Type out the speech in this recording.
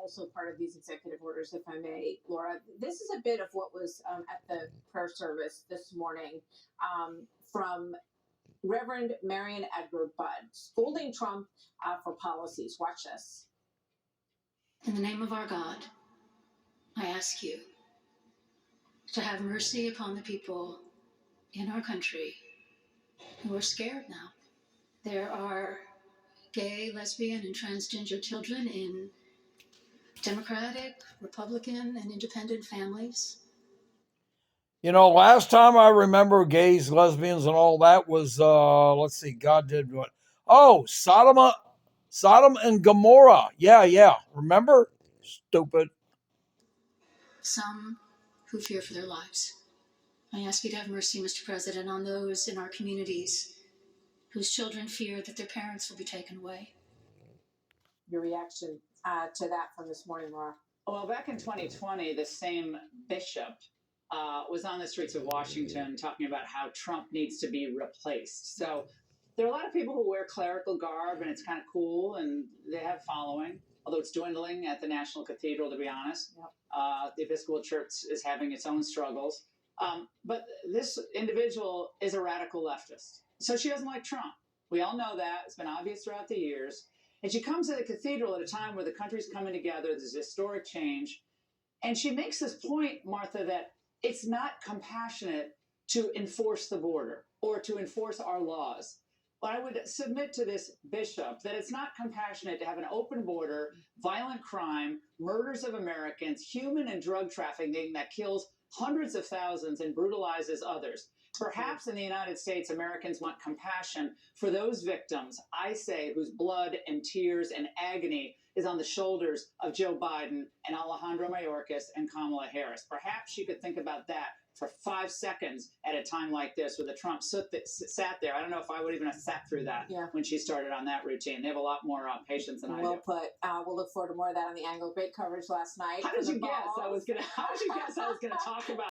also part of these executive orders, if I may, Laura. This is a bit of what was at the prayer service this morning from Reverend Marion Edgar Budd, scolding Trump for policies. Watch this. In the name of our God, I ask you to have mercy upon the people in our country who are scared now. There are gay, lesbian, and transgender children in Democratic, Republican, and independent families. You know, last time I remember gays, lesbians, and all that was, let's see, God did what? Oh, Sodom and Gomorrah. Yeah. Remember? Stupid. Some who fear for their lives. I ask you to have mercy, Mr. President, on those in our communities whose children fear that their parents will be taken away. Your reaction to that from this morning, Laura? Well, back in 2020, the same bishop was on the streets of Washington talking about how Trump needs to be replaced. So there are a lot of people who wear clerical garb, and it's kind of cool, and they have following, although it's dwindling at the National Cathedral, to be honest. Yep. The Episcopal Church is having its own struggles. But this individual is a radical leftist. So she doesn't like Trump. We all know that. It's been obvious throughout the years. And she comes to the cathedral at a time where the country's coming together. There's historic change. And she makes this point, Martha, that it's not compassionate to enforce the border or to enforce our laws. But I would submit to this bishop that it's not compassionate to have an open border, violent crime, murders of Americans, human and drug trafficking that kills hundreds of thousands and brutalizes others. Perhaps in the United States, Americans want compassion for those victims, I say, whose blood and tears and agony is on the shoulders of Joe Biden and Alejandro Mayorkas and Kamala Harris. Perhaps she could think about that for 5 seconds at a time like this, where the Trump sat there. I don't know if I would even have sat through that when she started on that routine. They have a lot more patience than I do. Well put. We'll look forward to more of that on the Angle. Great coverage last night. How did you guess I was going to talk about